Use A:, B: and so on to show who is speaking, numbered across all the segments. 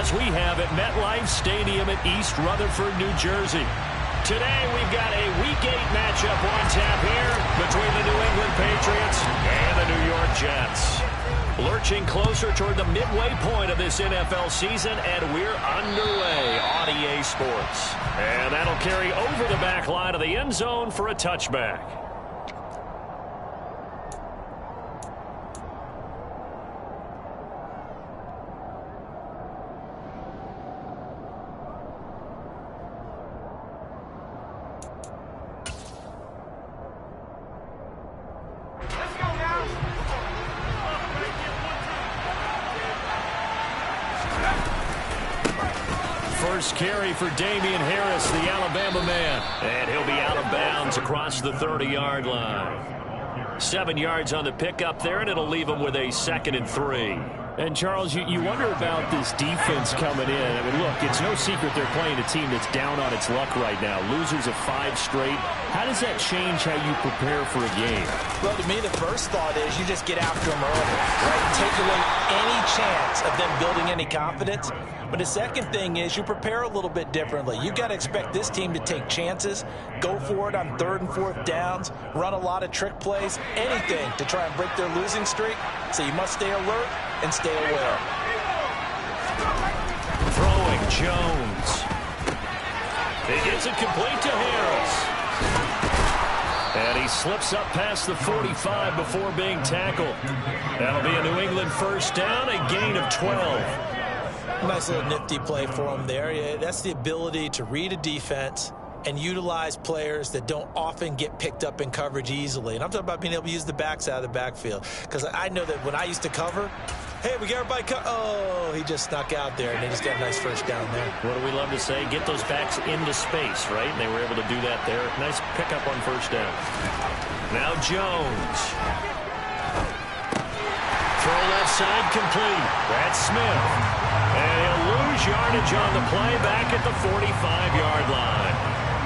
A: as we have at MetLife Stadium at East Rutherford, New Jersey. Today we've got a Week 8 matchup on tap here between the New England Patriots and the New York Jets. Lurching closer toward the midway point of this NFL season, and we're underway on EA Sports. And that'll carry over the back line of the end zone for a touchback. First carry for Damian Harris, the Alabama man. And he'll be out of bounds across the 30-yard line. 7 yards on the pickup there, and it'll leave him with a 2nd and 3.
B: And, Charles, you wonder about this defense coming in. I mean, look, it's no secret they're playing a team that's down on its luck right now. Losers of 5 straight. How does that change how you prepare for a game?
C: Well, to me, the first thought is you just get after them early, right? Take away any chance of them building any confidence. But the second thing is you prepare a little bit differently. You've got to expect this team to take chances, go for it on 3rd and 4th downs, run a lot of trick plays, anything to try and break their losing streak. So you must stay alert and stay aware.
A: Throwing Jones. He gets it complete to Harris. And he slips up past the 45 before being tackled. That'll be a New England first down, a gain of 12.
C: Nice little nifty play for him there. Yeah, that's the ability to read a defense and utilize players that don't often get picked up in coverage easily. And I'm talking about being able to use the backs out of the backfield. Because I know that when I used to cover, hey, we got everybody oh, he just snuck out there, and they just got a nice first down there.
A: What do we love to say? Get those backs into space, right? And they were able to do that there. Nice pickup on first down. Now Jones. Throw left side complete. That's Smith. And he'll lose yardage on the play back at the 45-yard line.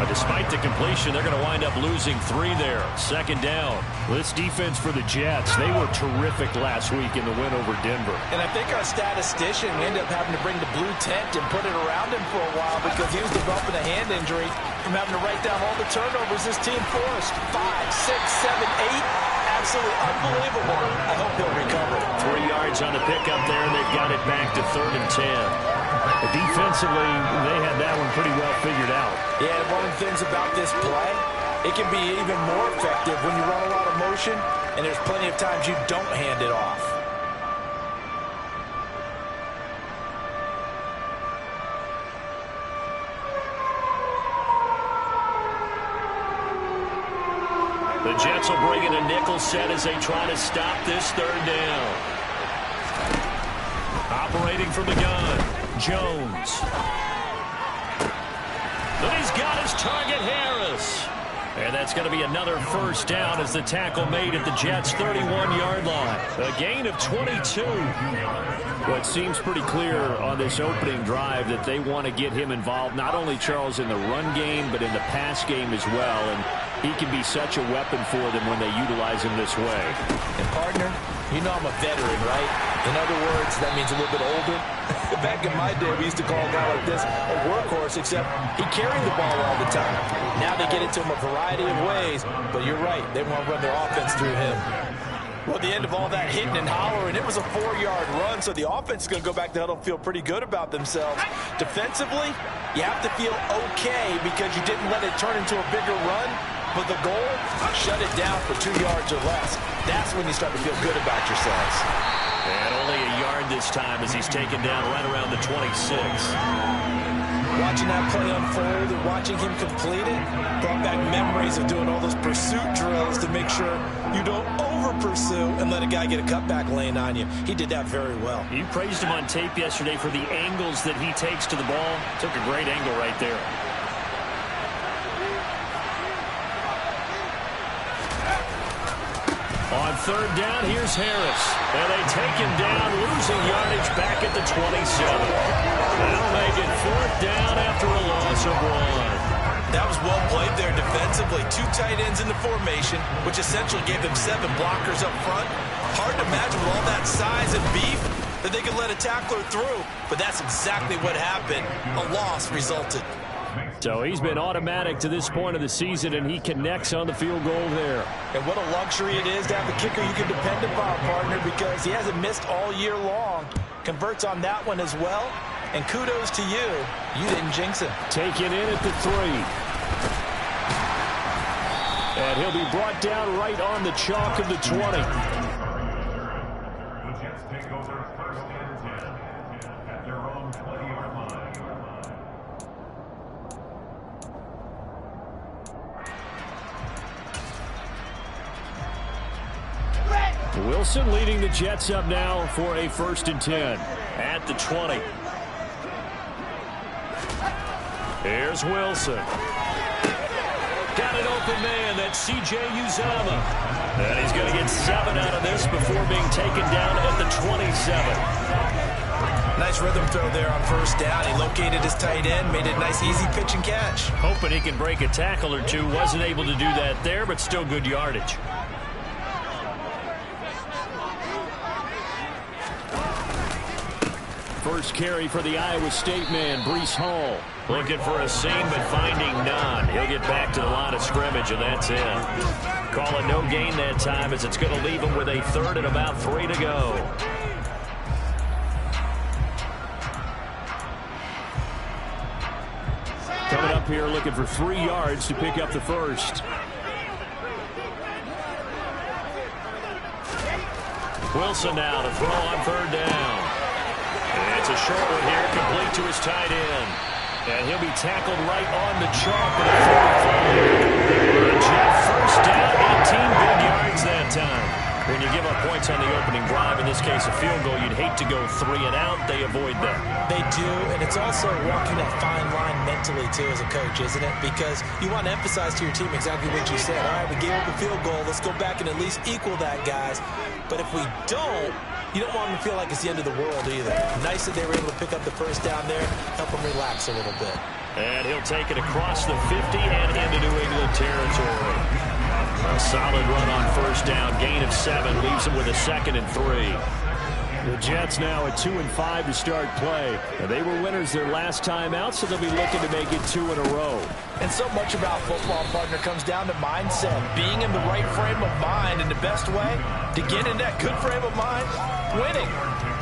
A: Despite the completion, they're going to wind up losing 3 there. 2nd down.
B: This defense for the Jets, they were terrific last week in the win over Denver.
C: And I think our statistician ended up having to bring the blue tent and put it around him for a while because he was developing a hand injury from having to write down all the turnovers this team forced. 5, 6, 7, 8. Absolutely unbelievable. I hope he'll recover.
A: 3 yards on the pickup there, and they've got it back to 3rd and 10.
B: Defensively, they had that one pretty well figured out.
C: Yeah, one of the things about this play, it can be even more effective when you run a lot of motion, and there's plenty of times you don't hand it off.
A: The Jets will bring in a nickel set as they try to stop this 3rd down. Operating from the gun, Jones. But he's got his target, Harris. And that's going to be another first down as the tackle made at the Jets' 31-yard line. A gain of 22.
B: Well, it seems pretty clear on this opening drive that they want to get him involved, not only, Charles, in the run game, but in the pass game as well. And he can be such a weapon for them when they utilize him this way.
C: And, partner, you know I'm a veteran, right? In other words, that means a little bit older. Back in my day, we used to call a guy like this a workhorse, except he carried the ball all the time. Now they get it to him a variety of ways, but you're right. They want to run their offense through him. Well, at the end of all that hitting and hollering, it was a 4-yard run, so the offense is going to go back to huddle and feel pretty good about themselves. Defensively, you have to feel okay because you didn't let it turn into a bigger run, but the goal, shut it down for 2 yards or less. That's when you start to feel good about yourselves.
A: And only a yard this time as he's taken down right around the 26.
C: Watching that play unfold and watching him complete it brought back memories of doing all those pursuit drills to make sure you don't over-pursue and let a guy get a cutback lane on you. He did that very well.
A: You praised him on tape yesterday for the angles that he takes to the ball. Took a great angle right there. On 3rd down, here's Harris. And they take him down, losing yardage back at the 27. That'll make it 4th down after a loss of 1.
C: That was well played there defensively. 2 tight ends in the formation, which essentially gave them 7 blockers up front. Hard to imagine with all that size and beef, that they could let a tackler through, but that's exactly what happened. A loss resulted.
B: So he's been automatic to this point of the season, and he connects on the field goal there.
C: And what a luxury it is to have a kicker you can depend upon, partner, because he hasn't missed all year long. Converts on that one as well. And kudos to you. You didn't jinx him.
B: Taken in at the 3. And he'll be brought down right on the chalk of the 20. Wilson leading the Jets up now for a 1st and 10 at the 20. Here's Wilson. Got an open man. That's C.J. Uzomah. And he's going to get 7 out of this before being taken down at the 27.
C: Nice rhythm throw there on 1st down. He located his tight end, made it a nice easy pitch and catch.
B: Hoping he can break a tackle or two. Wasn't able to do that there, but still good yardage. First carry for the Iowa State man, Breece Hall. Looking for a seam, but finding none. He'll get back to the line of scrimmage, and that's it. Call it no gain that time, as it's going to leave him with a 3rd and about 3 to go. Coming up here looking for 3 yards to pick up the 1st. Wilson now to throw on 3rd down. It's a short one here, complete to his tight end. And he'll be tackled right on the chalk at the 45. Jet 1st down, 18 big yards that time. When you give up points on the opening drive, in this case a field goal, you'd hate to go 3 and out. They avoid that.
C: They do, and it's also walking that fine line mentally, too, as a coach, isn't it? Because you want to emphasize to your team exactly what you said. All right, we gave up a field goal. Let's go back and at least equal that, guys. But if we don't, you don't want them to feel like it's the end of the world either. Nice that they were able to pick up the 1st down there, help them relax a little bit.
B: And he'll take it across the 50 and into New England territory. A solid run on 1st down, gain of 7, leaves him with a 2nd and 3. The Jets now at 2 and 5 to start play. And they were winners their last time out, so they'll be looking to make it 2 in a row.
C: And so much about football, partner, comes down to mindset. Being in the right frame of mind, and the best way to get in that good frame of mind, winning.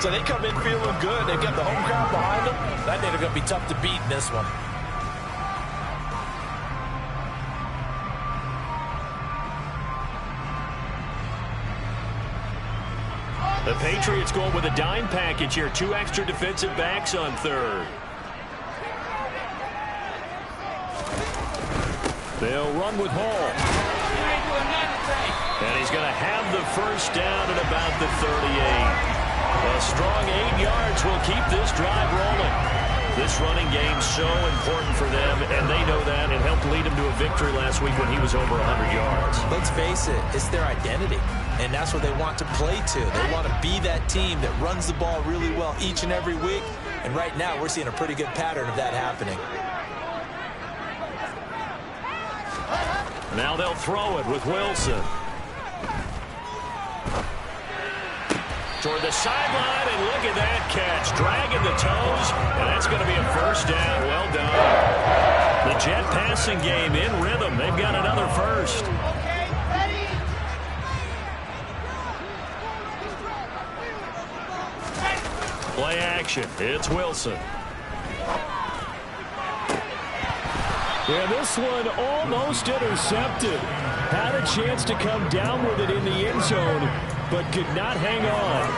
C: So they come in feeling good. They've got the home crowd behind them. I think they're going to be tough to beat in this one.
B: The Patriots going with a dime package here. 2 extra defensive backs on 3rd. They'll run with Hall. And he's going to have the 1st down at about the 38. A strong 8 yards will keep this drive rolling. This running game's so important for them, and they know that. It helped lead them to a victory last week when he was over 100 yards.
C: Let's face it, it's their identity, and that's what they want to play to. They want to be that team that runs the ball really well each and every week, and right now we're seeing a pretty good pattern of that happening.
B: Now they'll throw it with Wilson. Toward the sideline, and look at that catch. Dragging the toes, and that's going to be a 1st down. Well done. The Jet passing game in rhythm. They've got another 1st.
D: Okay, ready?
B: Play action. It's Wilson. Yeah, this one almost intercepted. Had a chance to come down with it in the end zone, but could not hang on.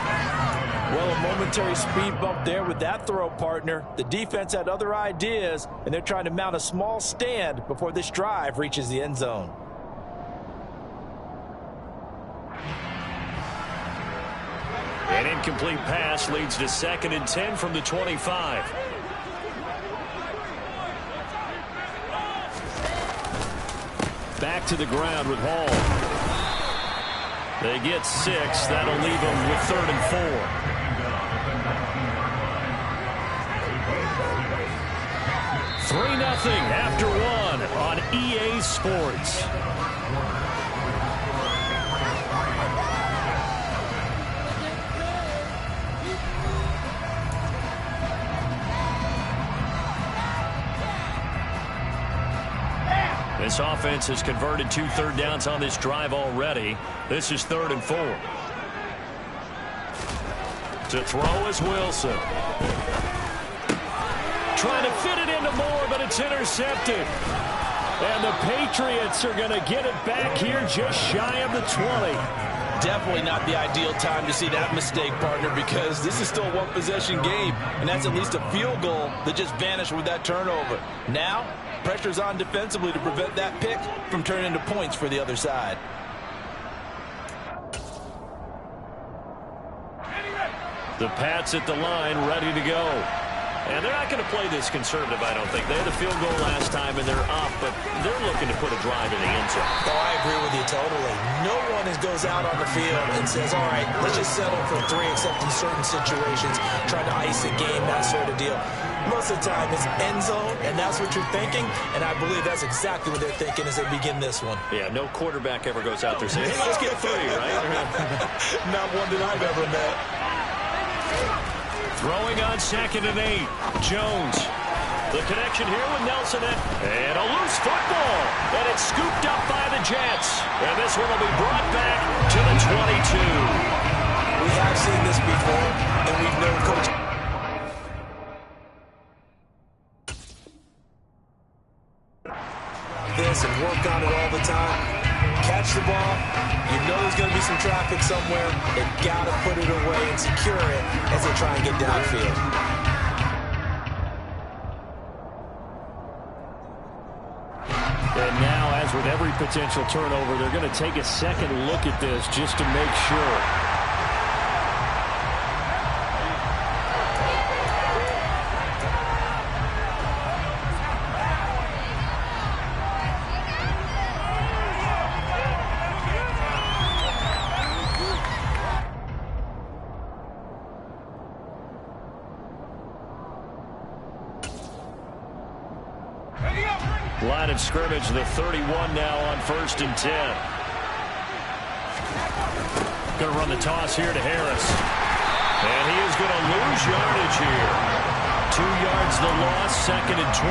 C: Well, a momentary speed bump there with that throw, partner. The defense had other ideas, and they're trying to mount a small stand before this drive reaches the end zone.
B: An incomplete pass leads to 2nd and 10 from the 25. Back to the ground with Hall. They get 6. That'll leave them with 3rd and 4. 3-0 after 1 on EA Sports.
A: This offense has converted 2 third downs on this drive already. This is 3rd and 4. To throw is Wilson. Trying to fit it into Moore, but it's intercepted. And the Patriots are going to get it back here just shy of the 20.
C: Definitely not the ideal time to see that mistake, partner, because this is still a one-possession game, and that's at least a field goal that just vanished with that turnover. Now, pressure's on defensively to prevent that pick from turning into points for the other side.
A: The Pats at the line, ready to go. And they're not going to play this conservative, I don't think. They had a field goal last time, and they're up, but they're looking to put a drive in the end zone.
C: Oh, I agree with you totally. No one goes out on the field and says, all right, let's just settle for 3, except in certain situations, trying to ice a game, that sort of deal. Most of the time, it's end zone, and that's what you're thinking, and I believe that's exactly what they're thinking as they begin this one.
A: Yeah, no quarterback ever goes out there saying, hey, let's get 3, right?
C: Not one that I've ever met.
A: Throwing on 2nd and 8. Jones. The connection here with Nelson. And a loose football. And it's scooped up by the Jets. And this one will be brought back to the 22.
C: We have seen this before, and we've known Coach. This and work on it all the time. Catch the ball. You know there's going to be some traffic somewhere. They've got to put it away and secure it as they try and get downfield.
A: And now, as with every potential turnover, they're going to take a second look at this just to make sure. Line of scrimmage, the 31 now on 1st and 10. Going to run the toss here to Harris. And he is going to lose yardage here. 2 yards the loss, 2nd and 12.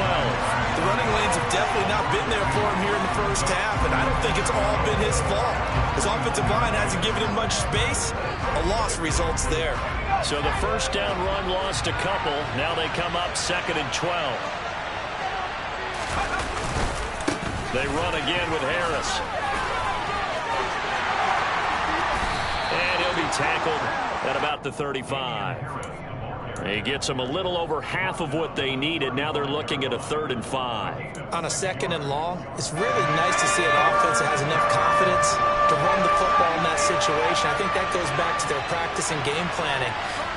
C: The running lanes have definitely not been there for him here in the first half, and I don't think it's all been his fault. His offensive line hasn't given him much space. A loss results there.
A: So the first down run lost a couple. Now they come up 2nd and 12. They run again with Harris. And he'll be tackled at about the 35. He gets them a little over half of what they needed. Now they're looking at a 3rd and 5.
C: On a 2nd and long, it's really nice to see an offense that has enough confidence to run the football in that situation. I think that goes back to their practice and game planning.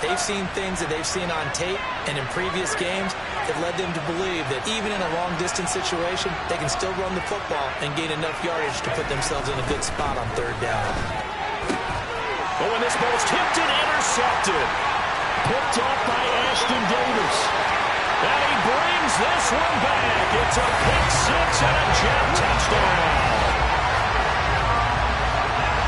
C: They've seen things that they've seen on tape and in previous games that led them to believe that even in a long-distance situation, they can still run the football and gain enough yardage to put themselves in a good spot on 3rd down.
A: Oh, and this ball's tipped and intercepted. Picked up by Ashton Davis. And he brings this one back. It's a pick 6 and a Jet touchdown.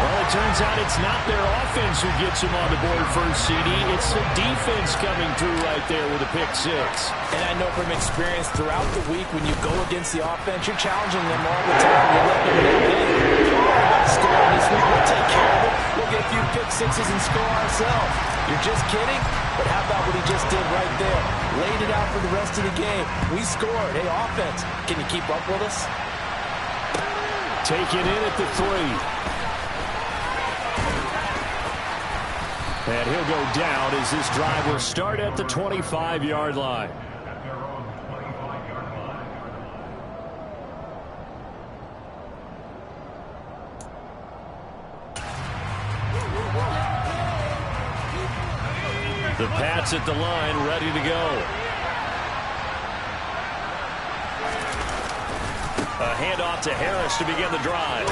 A: Well, it turns out it's not their offense who gets him on the board first, CD. It's the defense coming through right there with a pick 6.
C: And I know from experience throughout the week when you go against the offense, you're challenging them all the time. You're letting them know, hey, if you're about to score this week, we'll take care of it. We'll get a few pick 6s and score ourselves. You're just kidding? But how about what he just did right there? Laid it out for the rest of the game. We scored. Hey, offense, can you keep up with us?
A: Taken in at the 3. And he'll go down as this drive will start at the 25-yard line. The Pats at the line, ready to go. A handoff to Harris to begin the drive.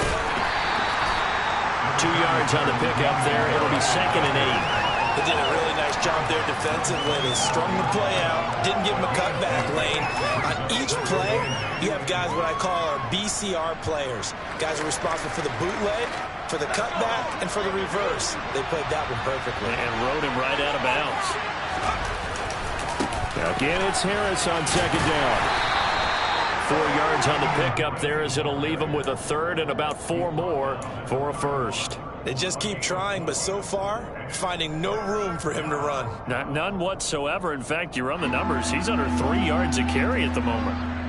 A: 2 yards on the pickup there. It'll be 2nd and 8.
C: They did a really nice job there defensively. They strung the play out, didn't give him a cutback lane. On each play, you have guys what I call our BCR players. Guys are responsible for the bootleg, for the cutback, and for the reverse. They played that one perfectly.
A: And rode him right out of bounds. Again, it's Harris on 2nd down. 4 yards on the pickup there, as it'll leave him with a third and about 4 more for a first.
C: They just keep trying, but so far, finding no room for him to run.
A: None whatsoever. In fact, you run the numbers. He's under 3 yards a carry at the moment.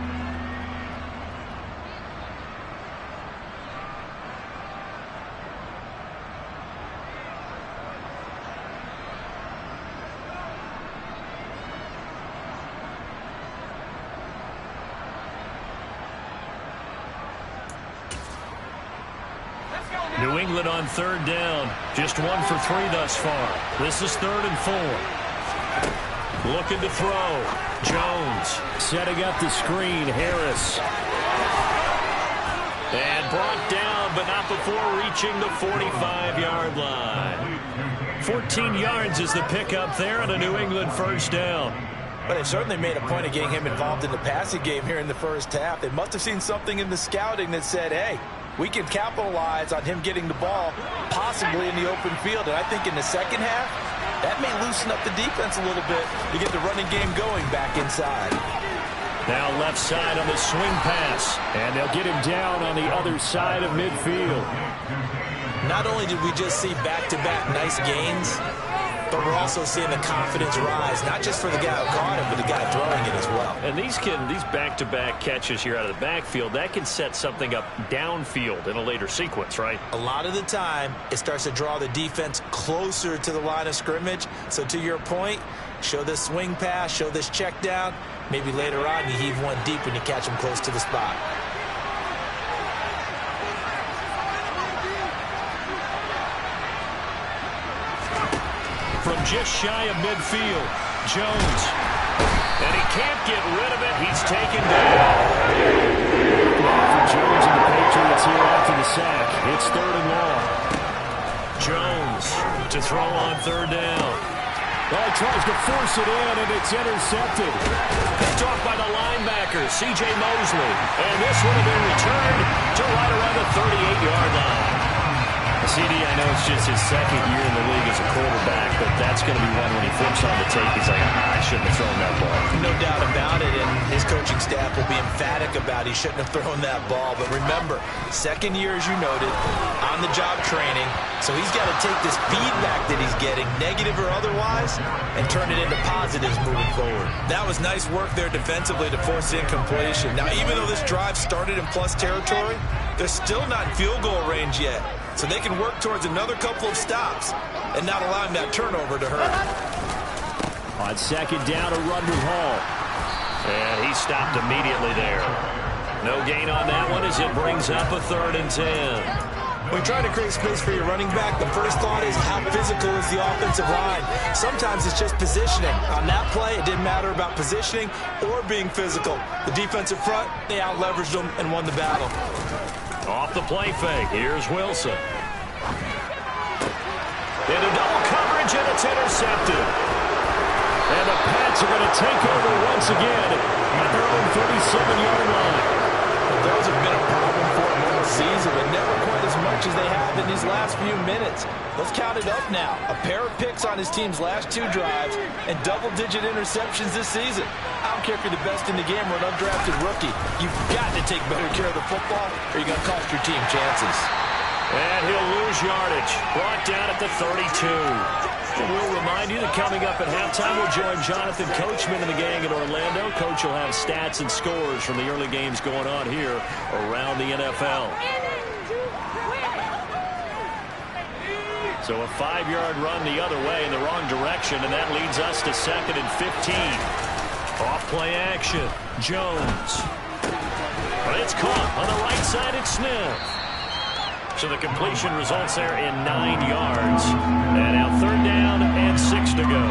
A: New England on third down. Just 1 for 3 thus far. This is 3rd and 4. Looking to throw. Jones setting up the screen. Harris. And brought down, but not before reaching the 45-yard line. 14 yards is the pickup there, and a New England first down.
C: But they've certainly made a point of getting him involved in the passing game here in the first half. They must have seen something in the scouting that said, hey, we can capitalize on him getting the ball, possibly in the open field. And I think in the second half, that may loosen up the defense a little bit to get the running game going back inside.
A: Now left side on the swing pass. And they'll get him down on the other side of midfield.
C: Not only did we just see back-to-back nice gains, but we're also seeing the confidence rise, not just for the guy who caught it, but the guy throwing it as well.
A: And these back-to-back catches here out of the backfield, that can set something up downfield in a later sequence, right?
C: A lot of the time, it starts to draw the defense closer to the line of scrimmage. So to your point, show this swing pass, show this check down. Maybe later on you heave one deep when you catch him close to the spot.
A: From just shy of midfield, Jones. And he can't get rid of it. He's taken down. For Jones and the Patriots here after the sack. It's 3rd and long. Jones to throw on 3rd down. Well, he tries to force it in, and it's intercepted. Picked off by the linebacker, C.J. Mosley. And this would have been returned to right around the 38-yard line. CD, I know it's just his second year in the league as a quarterback, but that's going to be one when he flips on the tape. He's like, I shouldn't have thrown that ball.
C: No doubt about it, and his coaching staff will be emphatic about he shouldn't have thrown that ball. But remember, second year, as you noted, on-the-job training, so he's got to take this feedback that he's getting, negative or otherwise, and turn it into positives moving forward. That was nice work there defensively to force the incompletion. Now, even though this drive started in plus territory, they're still not in field goal range yet. So they can work towards another couple of stops and not allowing that turnover to hurt.
A: On second down, a run with Hall. And he stopped immediately there. No gain on that one as it brings up a 3rd and 10.
C: When trying to create space for your running back, the first thought is how physical is the offensive line. Sometimes it's just positioning. On that play, it didn't matter about positioning or being physical. The defensive front, they out-leveraged them and won the battle.
A: Off the play fake, here's Wilson. Into double coverage, and it's intercepted. And the Pats are going to take over once again at their own 37-yard line.
C: Those have been a problem for them all season, but never quite as much as they have in these last few minutes. Let's count it up now. A pair of picks on his team's last 2 drives and double-digit interceptions this season. I don't care if you're the best in the game or an undrafted rookie. You've got to take better care of the football or you're going to cost your team chances.
A: And he'll lose yardage. Brought down at the 32. And we'll remind you that coming up at halftime, we'll join Jonathan Coachman and the gang in Orlando. Coach will have stats and scores from the early games going on here around the NFL. So a 5-yard run the other way in the wrong direction, and that leads us to 2nd and 15. Off play action. Jones. But it's caught on the right side. It's Smith. So the completion results there in 9 yards. And now 3rd down and 6 to go.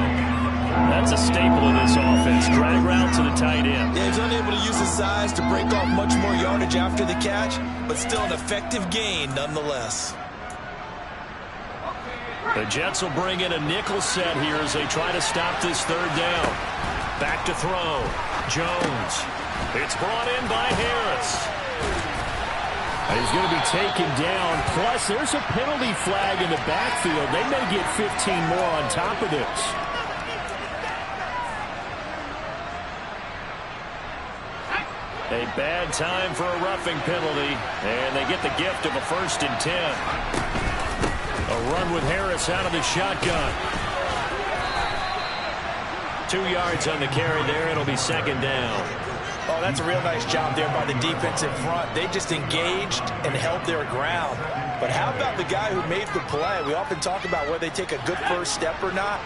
A: That's a staple of this offense. Drag route to the tight end.
C: Yeah, he's unable to use his size to break off much more yardage after the catch, but still an effective gain nonetheless.
A: The Jets will bring in a nickel set here as they try to stop this 3rd down. Back to throw. Jones. It's brought in by Harris. He's going to be taken down. Plus, there's a penalty flag in the backfield. They may get 15 more on top of this. A bad time for a roughing penalty, and they get the gift of a 1st and 10. A run with Harris out of the shotgun. 2 yards on the carry there. It'll be 2nd down.
C: Oh, that's a real nice job there by the defense in front. They just engaged and held their ground. But how about the guy who made the play? We often talk about whether they take a good first step or not.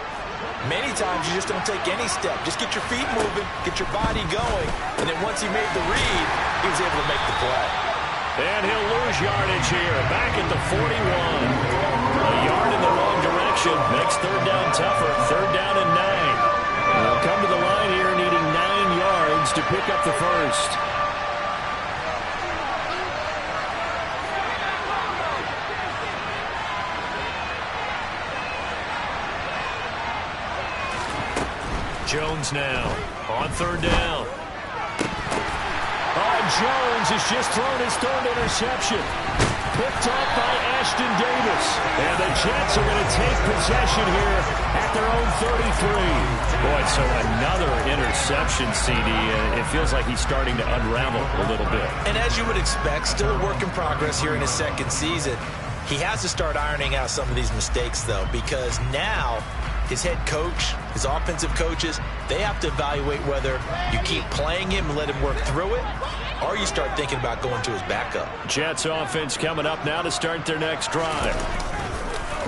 C: Many times you just don't take any step. Just get your feet moving, get your body going, and then once he made the read, he was able to make the play.
A: And he'll lose yardage here, back at the 41. A yard in the wrong direction makes 3rd down tougher. 3rd down and 9. They'll come to the line here needing 9 yards to pick up the 1st. Jones now on 3rd down. Oh, Jones has just thrown his 3rd interception. Picked off by Ashton Davis. And the Jets are going to take possession here at their own 33. Boy, so another interception, CD. It feels like he's starting to unravel a little bit.
C: And as you would expect, still a work in progress here in his 2nd season. He has to start ironing out some of these mistakes, though, because now his head coach, his offensive coaches, they have to evaluate whether you keep playing him and let him work through it, or you start thinking about going to his backup.
A: Jets offense coming up now to start their next drive.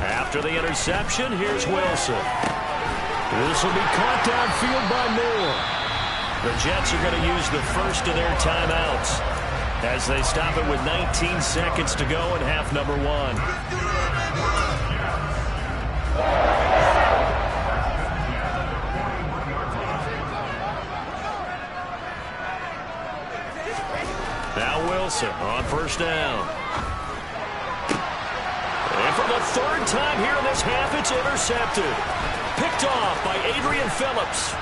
A: After the interception, here's Wilson. This will be caught downfield by Moore. The Jets are going to use the first of their timeouts as they stop it with 19 seconds to go in half number 1. Now Wilson on 1st down. And for the 3rd time here in this half, it's intercepted. Picked off by Adrian Phillips.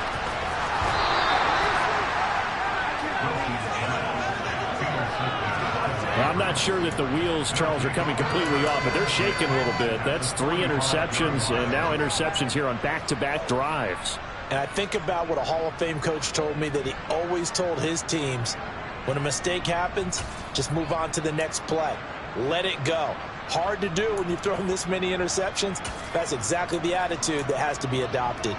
A: I'm not sure that the wheels, Charles, are coming completely off, but they're shaking a little bit. That's 3 interceptions, and now interceptions here on back-to-back drives.
C: And I think about what a Hall of Fame coach told me, that he always told his teams, when a mistake happens, just move on to the next play. Let it go. Hard to do when you've thrown this many interceptions. That's exactly the attitude that has to be adopted.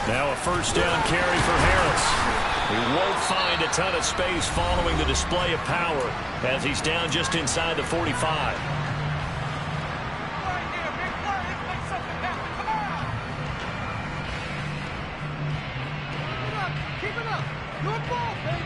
A: Now a 1st down carry for Harris. He won't find a ton of space following the display of power as he's down just inside the 45.
D: Keep it up. Good ball, baby.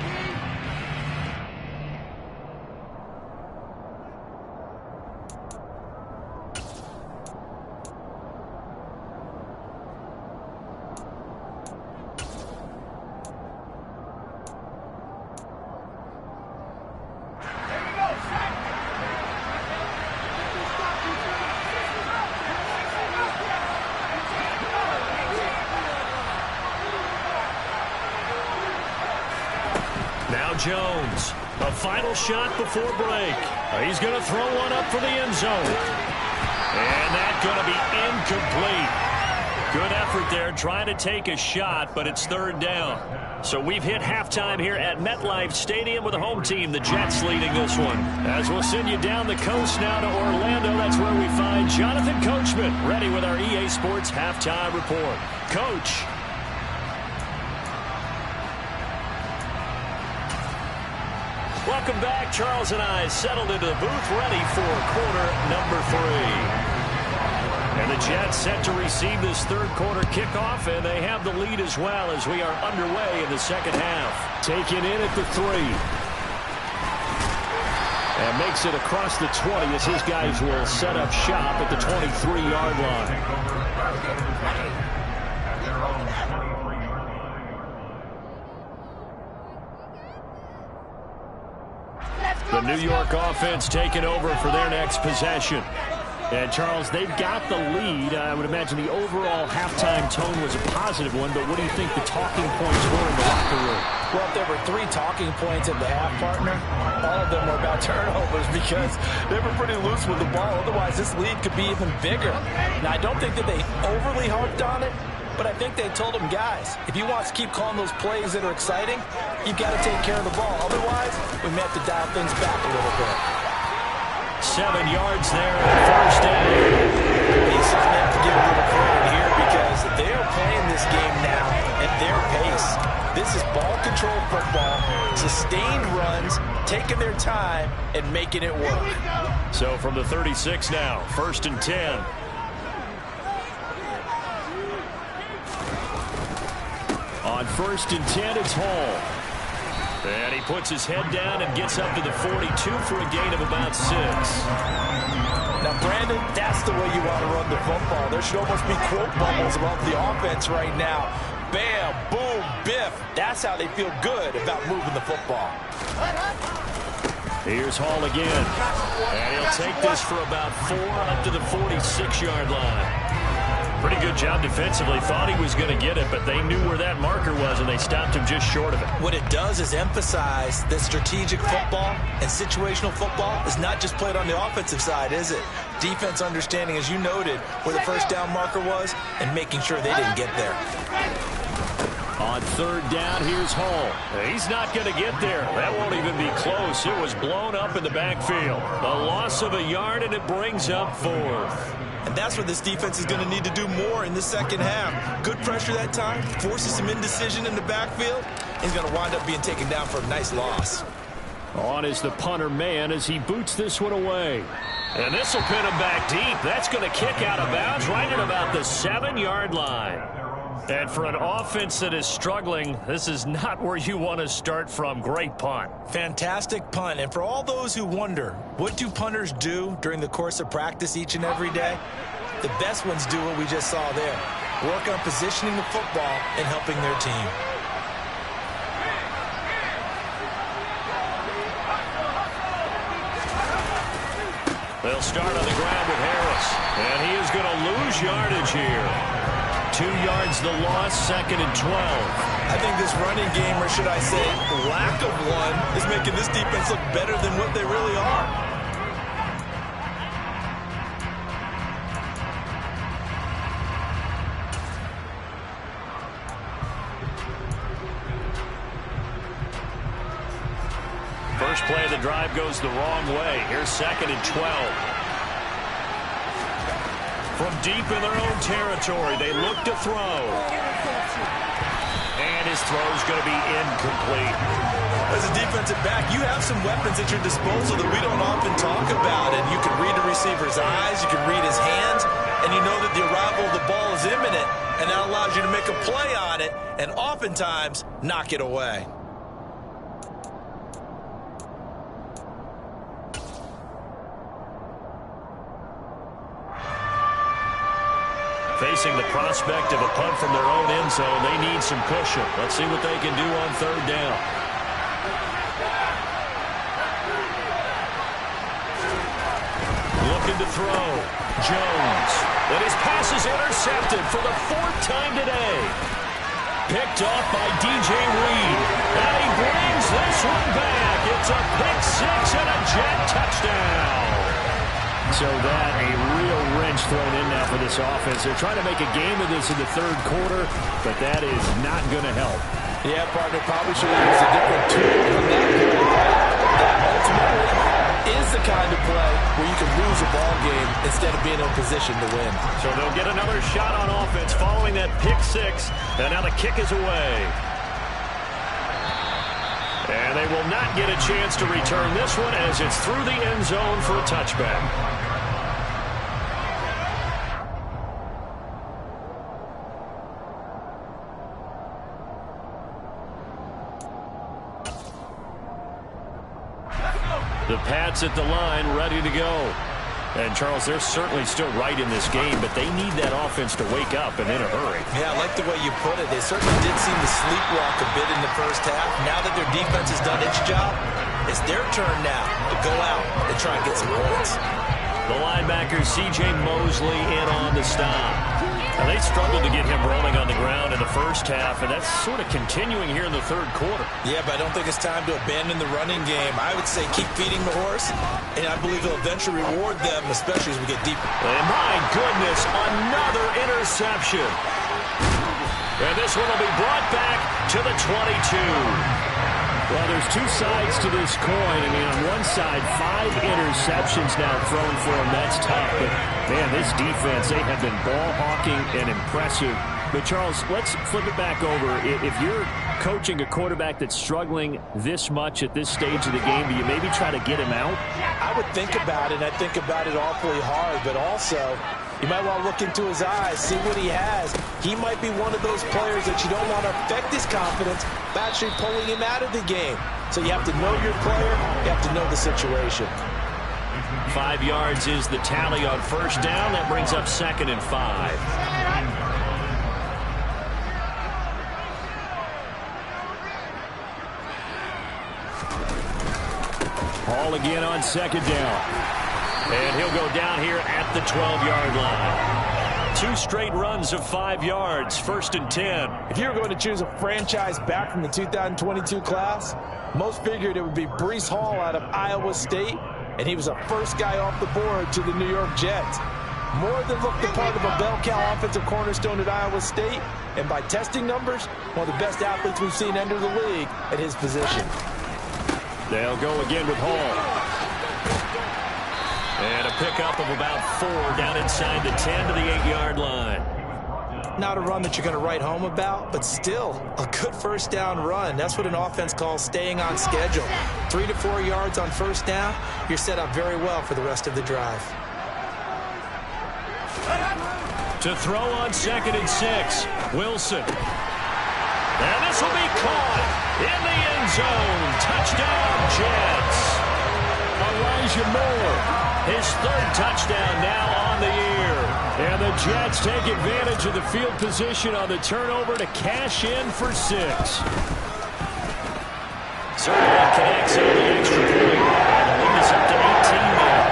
A: Now Jones, a final shot before break. He's going to throw one up for the end zone. And that's going to be incomplete. Good effort there trying to take a shot, but it's 3rd down. So we've hit halftime here at MetLife Stadium with the home team, the Jets, leading this one. As we'll send you down the coast now to Orlando, that's where we find Jonathan Coachman, ready with our EA Sports halftime report. Coach. Welcome back. Charles and I settled into the booth, ready for quarter number 3. And the Jets set to receive this 3rd quarter kickoff, and they have the lead as well as we are underway in the 2nd half. Taken in at the 3. And makes it across the 20 as his guys will set up shop at the 23-yard line. The New York offense taking over for their next possession.
B: And, Charles, they've got the lead. I would imagine the overall halftime tone was a positive one, but what do you think the talking points were in the locker room?
C: Well, if there were 3 talking points at the half, partner, all of them were about turnovers because they were pretty loose with the ball. Otherwise, this lead could be even bigger. Now, I don't think that they overly harped on it, but I think they told them, guys, if you want to keep calling those plays that are exciting, you've got to take care of the ball. Otherwise, we may have to dial things back a little bit.
B: 7 yards there on first down.
C: You certainly have to give a little credit here because they are playing this game now at their pace. This is ball control football, sustained runs, taking their time, and making it work.
A: So from the 36 now, 1st and 10.
B: On 1st and 10, it's Hall.
A: And he puts his head down and gets up to the 42 for a gain of about 6.
C: Now, Brandon, that's the way you want to run the football. There should almost be quote bubbles about the offense right now. Bam, boom, biff. That's how they feel good about moving the football.
A: Here's Hall again. And he'll take this for about 4 up to the 46-yard line. Pretty good job defensively. Thought he was going to get it, but they knew where that marker was, and they stopped him just short of it.
C: What it does is emphasize that strategic football and situational football is not just played on the offensive side, is it? Defense understanding, as you noted, where the first down marker was and making sure they didn't get there.
B: On 3rd down, here's Hall.
A: He's not going to get there. That won't even be close. It was blown up in the backfield. A loss of a yard, and it brings up 4th.
C: And that's what this defense is going to need to do more in the second half. Good pressure that time, forces some indecision in the backfield. He's going to wind up being taken down for a nice loss.
B: On is the punter man as he boots this one away.
A: And this will pin him back deep. That's going to kick out of bounds right at about the 7-yard line. And for an offense that is struggling, this is not where you want to start from. Great punt.
C: Fantastic punt. And for all those who wonder, what do punters do during the course of practice each and every day? The best ones do what we just saw there. Work on positioning the football and helping their team.
A: They'll start on the ground with Harris. And he is going to lose yardage here. 2 yards the loss, 2nd and 12.
C: I think this running game, or should I say lack of one, is making this defense look better than what they really are.
A: First play of the drive goes the wrong way. Here's 2nd and 12. From deep in their own territory, they look to throw. And his throw is going to be incomplete.
C: As a defensive back, you have some weapons at your disposal that we don't often talk about. And you can read the receiver's eyes, you can read his hands, and you know that the arrival of the ball is imminent. And that allows you to make a play on it and oftentimes knock it away.
A: Facing the prospect of a punt from their own end zone, they need some cushion. Let's see what they can do on 3rd down. Looking to throw. Jones. And his pass is intercepted for the 4th time today. Picked off by DJ Reed. And he brings this one back. It's a pick 6 and a jet touchdown.
B: So that a real wrench thrown in now for this offense. They're trying to make a game of this in the 3rd quarter, but that is not going to help.
C: Yeah, partner, probably should have used a different tool on that play. That ultimately is the kind of play where you can lose a ball game instead of being in a position to win.
A: So they'll get another shot on offense following that pick 6, and now the kick is away. And they will not get a chance to return this one as it's through the end zone for a touchback. The Pats at the line, ready to go. And, Charles, they're certainly still right in this game, but they need that offense to wake up and in a hurry.
C: Yeah, I like the way you put it. They certainly did seem to sleepwalk a bit in the first half. Now that their defense has done its job, it's their turn now to go out and try and get some points.
A: The linebacker, C.J. Mosley, in on the stop. Now, they struggled to get him rolling on the ground in the first half, and that's sort of continuing here in the third quarter.
C: Yeah, but I don't think it's time to abandon the running game. I would say keep feeding the horse, and I believe he'll eventually reward them, especially as we get deeper.
A: And my goodness, another interception. And this one will be brought back to the 22.
B: Well, there's two sides to this coin. I mean, on one side, 5 interceptions now thrown for him. That's tough. But, man, this defense, they have been ball hawking and impressive. But, Charles, let's flip it back over. If you're coaching a quarterback that's struggling this much at this stage of the game, do you maybe try to get him out?
C: I would think about it, and I think about it awfully hard. But also, you might want to look into his eyes, see what he has. He might be one of those players that you don't want to affect his confidence by actually pulling him out of the game. So you have to know your player. You have to know the situation.
A: 5 yards is the tally on first down. That brings up 2nd and 5. Hall again on 2nd down. And he'll go down here at the 12-yard line. 2 straight runs of 5 yards, 1st and 10.
C: If you were going to choose a franchise back from the 2022 class, most figured it would be Breece Hall out of Iowa State, and he was the first guy off the board to the New York Jets. More than looked the part of a bell cow offensive cornerstone at Iowa State, and by testing numbers, one of the best athletes we've seen enter the league at his position.
A: They'll go again with Hall. And a pickup of about 4 down inside the 10 to the 8-yard line.
C: Not a run that you're going to write home about, but still a good first down run. That's what an offense calls staying on schedule. 3 to 4 yards on first down, you're set up very well for the rest of the drive.
A: To throw on 2nd and 6, Wilson. And this will be caught in the end zone. Touchdown, Jets. Elijah Moore, his 3rd touchdown now on the year. And the Jets take advantage of the field position on the turnover to cash in for 6. Certainly connects on the extra point. And the lead is up to 18 now.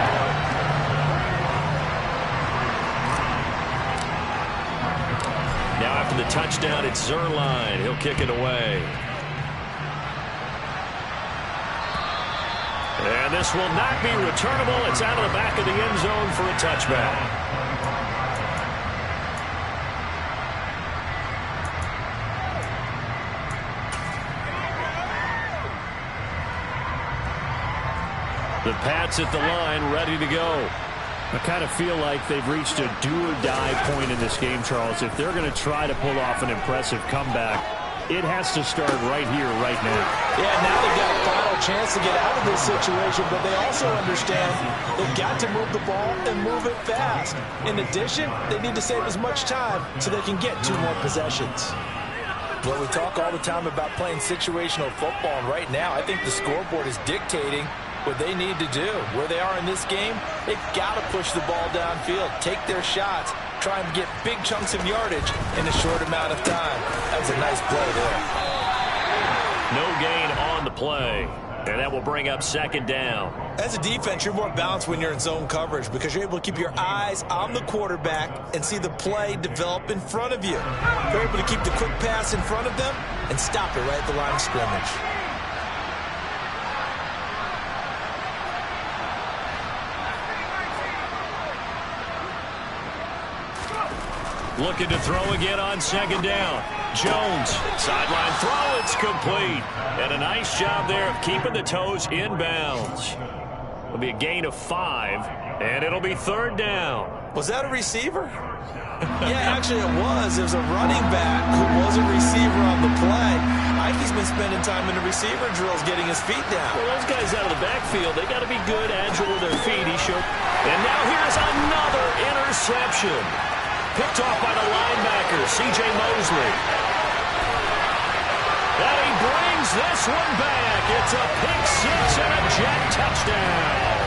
A: Now after the touchdown, it's Zerline. He'll kick it away. And this will not be returnable. It's out of the back of the end zone for a touchback. The Pats at the line, ready to go. I kind of feel like they've reached a do-or-die point in this game, Charles. If they're going to try to pull off an impressive comeback, it has to start right here, right now.
C: Yeah, now they've got a final chance to get out of this situation, but they also understand they've got to move the ball and move it fast. In addition, they need to save as much time so they can get 2 more possessions. Well, we talk all the time about playing situational football, and right now I think the scoreboard is dictating what they need to do. Where they are in this game, they've got to push the ball downfield, take their shots, try and get big chunks of yardage in a short amount of time. That was a nice play there.
A: No gain on the play. And that will bring up 2nd down.
C: As a defense, you're more balanced when you're in zone coverage because you're able to keep your eyes on the quarterback and see the play develop in front of you. You're able to keep the quick pass in front of them and stop it right at the line of scrimmage.
A: Looking to throw again on 2nd down. Jones, sideline throw, it's complete. And a nice job there of keeping the toes in bounds. It'll be a gain of 5, and it'll be 3rd down.
C: Was that a receiver? Yeah, actually it was. It was a running back who was a receiver on the play. I think he's been spending time in the receiver drills getting his feet down.
A: Well, those guys out of the backfield, they got to be good, agile with their feet. He showed. And now here's another interception. Picked off by the linebacker, C.J. Mosley. And he brings this one back. It's a pick 6 and a Jet touchdown.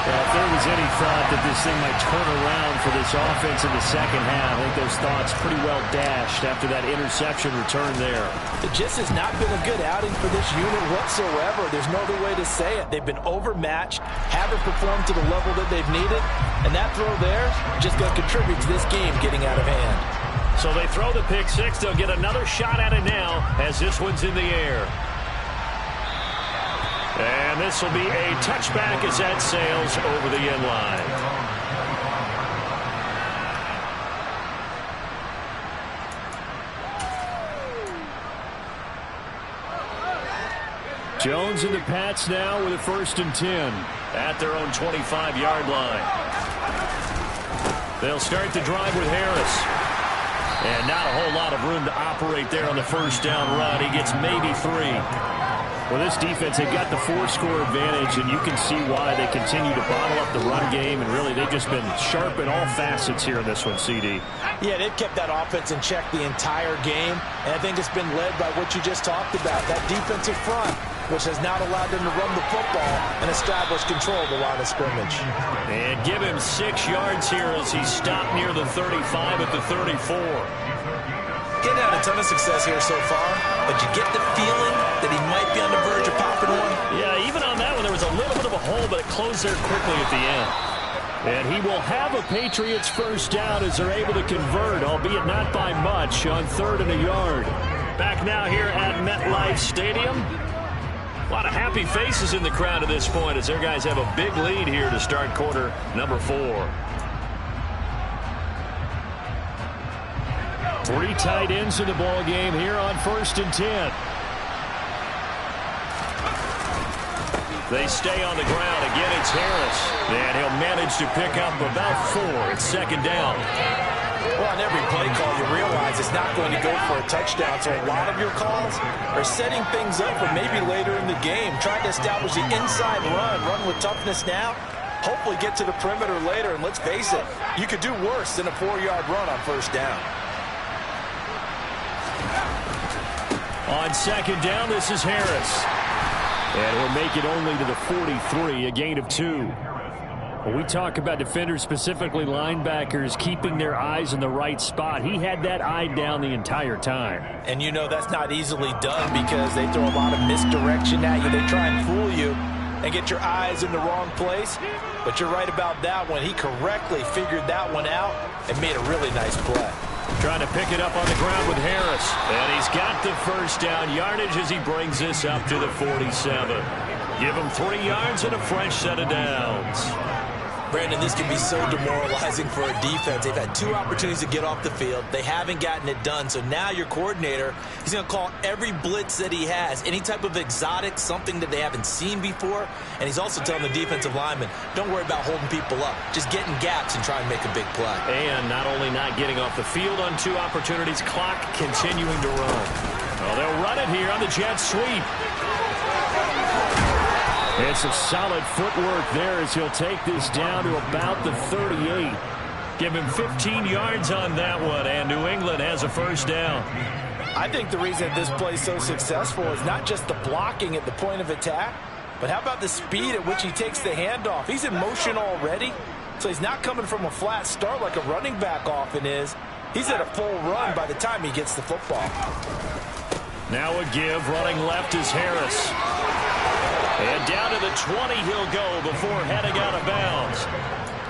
B: Well, if there was any thought that this thing might turn around for this offense in the second half, I think those thoughts pretty well dashed after that interception return there.
C: It just has not been a good outing for this unit whatsoever. There's no other way to say it. They've been overmatched, haven't performed to the level that they've needed, and that throw there just going to contribute to this game getting out of hand.
A: So they throw the pick six. They'll get another shot at it now as this one's in the air. And this will be a touchback as that sails over the end line.
B: Jones and the Pats now with a 1st and 10
A: at their own 25-yard line. They'll start the drive with Harris. And not a whole lot of room to operate there on the first down run. He gets maybe 3.
B: Well, this defense, they've got the 4-score advantage, and you can see why they continue to bottle up the run game, and really they've just been sharp in all facets here in this one, CD.
C: Yeah, they've kept that offense in check the entire game, and I think it's been led by what you just talked about, that defensive front, which has not allowed them to run the football and establish control of the line of scrimmage.
A: And give him 6 yards here as he stopped near the 35 at the 34.
C: Getting out a ton of success here so far, but you get the feeling that he might be on the verge of popping one.
A: Yeah, even on that one, there was a little bit of a hole, but it closed there quickly at the end.
B: And he will have a Patriots first down as they're able to convert, albeit not by much, on 3rd and a yard.
A: Back now here at MetLife Stadium. A lot of happy faces in the crowd at this point as their guys have a big lead here to start quarter number 4.
B: 3 tight ends in the ball game here on 1st and 10.
A: They stay on the ground. Again, it's Harris. And he'll manage to pick up about 4. It's 2nd down.
C: Well, on every play call, you realize it's not going to go for a touchdown. So a lot of your calls are setting things up for maybe later in the game, trying to establish the inside run with toughness now. Hopefully get to the perimeter later. And let's face it, you could do worse than a 4-yard run on 1st down.
B: On 2nd down, this is Harris. And he'll make it only to the 43, a gain of 2. When we talk about defenders, specifically linebackers, keeping their eyes in the right spot, he had that eye down the entire time.
C: And you know that's not easily done because they throw a lot of misdirection at you. They try and fool you and get your eyes in the wrong place. But you're right about that one. He correctly figured that one out and made a really nice play.
A: Trying to pick it up on the ground with Harris. And he's got the first down yardage as he brings this up to the 47. Give him 3 yards and a fresh set of downs.
C: Brandon, this can be so demoralizing for a defense. They've had 2 opportunities to get off the field. They haven't gotten it done. So now your coordinator, he's going to call every blitz that he has, any type of exotic, something that they haven't seen before. And he's also telling the defensive lineman, don't worry about holding people up. Just get in gaps and try and make a big play.
A: And not only not getting off the field on 2 opportunities, clock continuing to run. Well, they'll run it here on the jet sweep.
B: It's a solid footwork there as he'll take this down to about the 38.
A: Give him 15 yards on that one, and New England has a first down.
C: I think the reason this play is so successful is not just the blocking at the point of attack, but how about the speed at which he takes the handoff? He's in motion already, so he's not coming from a flat start like a running back often is. He's at a full run by the time he gets the football.
A: Now a give, running left is Harris. And down to the 20 he'll go before heading out of bounds.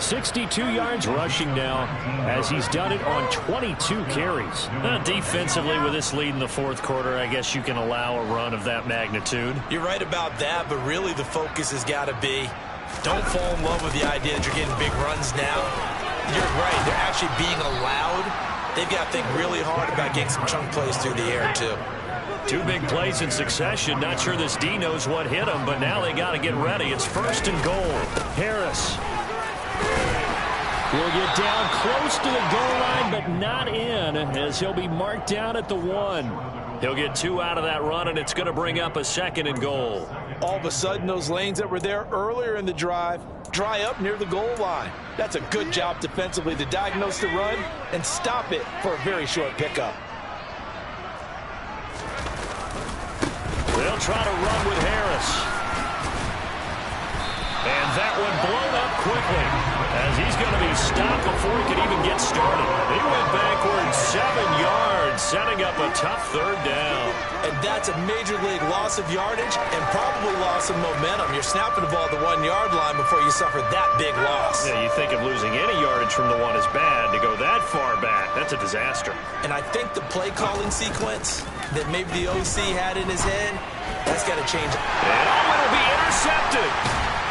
B: 62 yards rushing now as he's done it on 22 carries.
A: Defensively, with this lead in the 4th quarter, I guess you can allow a run of that magnitude.
C: You're right about that, but really the focus has got to be don't fall in love with the idea that you're getting big runs now. You're right. They're actually being allowed. They've got to think really hard about getting some chunk plays through the air, too.
A: 2 big plays in succession. Not sure this D knows what hit him, but now they got to get ready. It's 1st and goal.
B: Harris will get down close to the goal line, but not in, as he'll be marked down at the 1.
A: He'll get 2 out of that run, and it's going to bring up a 2nd and goal.
C: All of a sudden, those lanes that were there earlier in the drive dry up near the goal line. That's a good job defensively to diagnose the run and stop it for a very short pickup.
A: They'll try to run with Harris. And that one blown up
B: stop before he could even get started. He went backwards 7 yards, setting up a tough third down.
C: And that's a major league loss of yardage and probably loss of momentum. You're snapping the ball at the 1-yard line before you suffer that big loss.
B: Yeah, you think of losing any yardage from the one is bad. To go that far back, that's a disaster.
C: And I think the play calling sequence that maybe the OC had in his head, that's got to change.
B: And it'll be intercepted.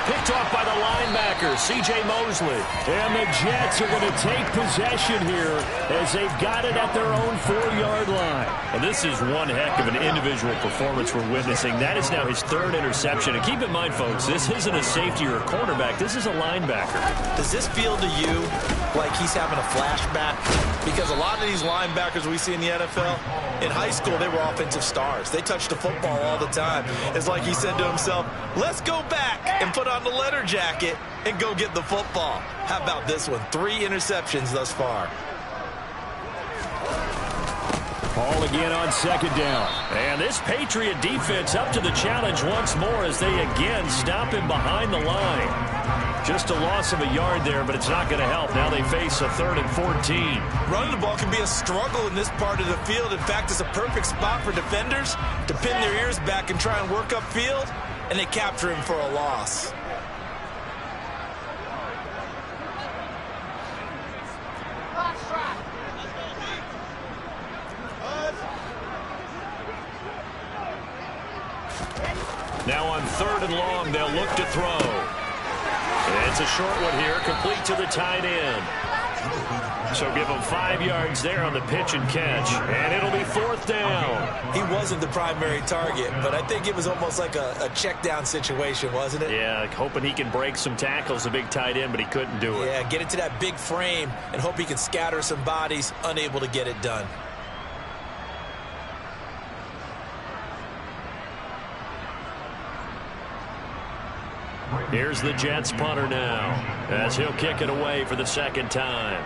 B: Picked off by the linebacker, C.J. Mosley. And the Jets are going to take possession here as they've got it at their own 4-yard line. Well, this is one heck of an individual performance we're witnessing. That is now his 3rd interception. And keep in mind, folks, this isn't a safety or a cornerback. This is a linebacker.
C: Does this feel to you like he's having a flashback? Because a lot of these linebackers we see in the NFL, in high school, they were offensive stars. They touched the football all the time. It's like he said to himself, let's go back and put on the leather jacket and go get the football. How about this one? 3 interceptions thus far.
B: Ball again on 2nd down. And this Patriot defense up to the challenge once more as they again stop him behind the line. Just a loss of a yard there, but it's not going to help. Now they face a 3rd and 14.
C: Running the ball can be a struggle in this part of the field. In fact, it's a perfect spot for defenders to pin their ears back and try and work upfield, and they capture him for a loss.
B: Now on 3rd and long, they'll look to throw. And it's a short one here, complete to the tight end. So give him 5 yards there on the pitch and catch. And it'll be 4th down.
C: He wasn't the primary target, but I think it was almost like a check down situation, wasn't it?
B: Yeah, hoping he can break some tackles, a big tight end, but he couldn't do it.
C: Yeah, get into that big frame and hope he can scatter some bodies, unable to get it done.
B: Here's the Jets punter now as he'll kick it away for the 2nd time.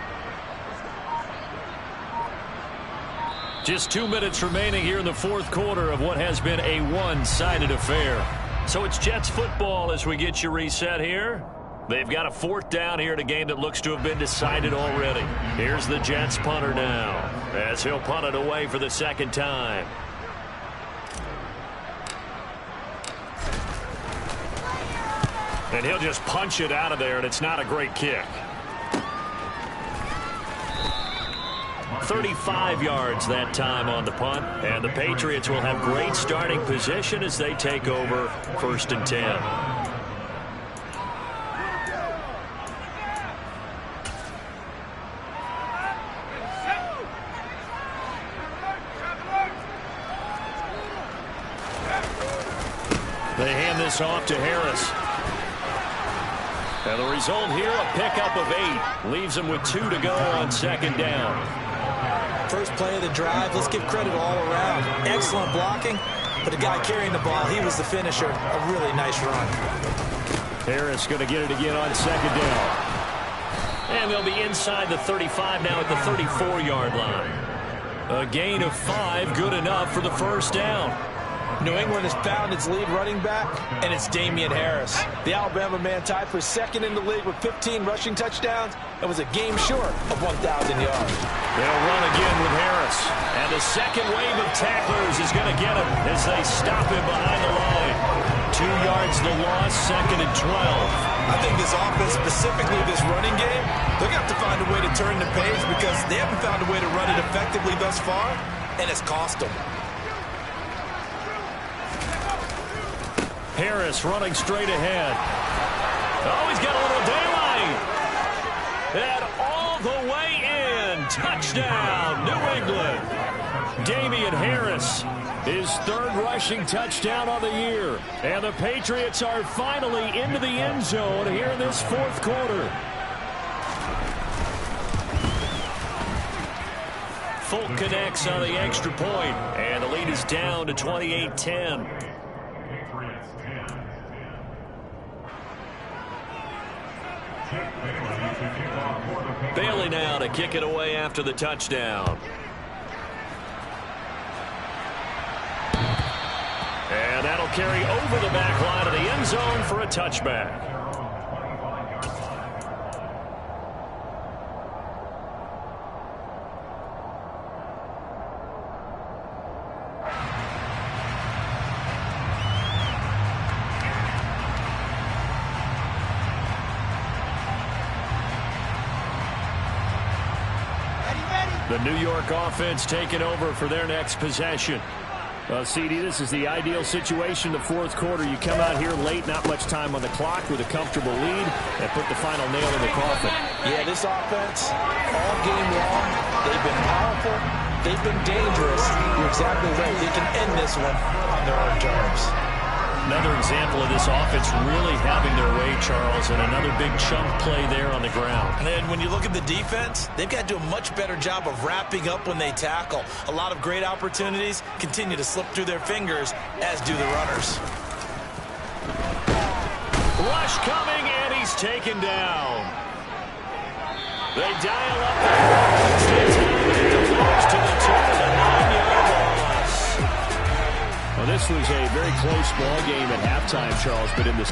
B: Just 2 minutes remaining here in the 4th quarter of what has been a one-sided affair. So it's Jets football as we get you reset here. They've got a 4th down here in a game that looks to have been decided already. Here's the Jets punter now as he'll punt it away for the 2nd time. And he'll just punch it out of there, and it's not a great kick. 35 yards that time on the punt, and the Patriots will have great starting position as they take over 1st and 10. They hand this off to Harris. And the result here, a pickup of 8. Leaves them with 2 to go on 2nd down.
C: First play of the drive, let's give credit all around. Excellent blocking, but the guy carrying the ball, he was the finisher. A really nice run.
B: Harris going to get it again on 2nd down. And they'll be inside the 35 now at the 34-yard line. A gain of 5, good enough for the 1st down.
C: New England has found its lead running back, and it's Damian Harris. The Alabama man tied for 2nd in the league with 15 rushing touchdowns and was a game short of 1,000 yards.
B: They'll run again with Harris. And the second wave of tacklers is going to get him as they stop him behind the line. 2 yards to loss, 2nd and 12.
C: I think this offense, specifically this running game, they're going to have to find a way to turn the page because they haven't found a way to run it effectively thus far, and it's cost them.
B: Harris running straight ahead. Oh, he's got a little daylight. And all the way in. Touchdown, New England. Damian Harris, his 3rd rushing touchdown on the year. And the Patriots are finally into the end zone here in this 4th quarter. Folk connects on the extra point, and the lead is down to 28-10. Bailey now to kick it away after the touchdown. And that'll carry over the back line of the end zone for a touchback.
A: The New York offense taking over for their next possession.
B: Well, CD, this is the ideal situation. The fourth quarter, you come out here late, not much time on the clock with a comfortable lead, and put the final nail in the coffin.
C: Yeah, this offense, all game long, they've been powerful, they've been dangerous. You're exactly right. They can end this one on their own terms.
A: Another example of this offense really having their way, Charles, and another big chunk play there on the ground.
C: And then when you look at the defense, they've got to do a much better job of wrapping up when they tackle. A lot of great opportunities continue to slip through their fingers, as do the runners.
A: Rush coming, and he's taken down. They dial up the rush to the 9-yard loss.
B: Well, this was a very close ball game at halftime, Charles, but in this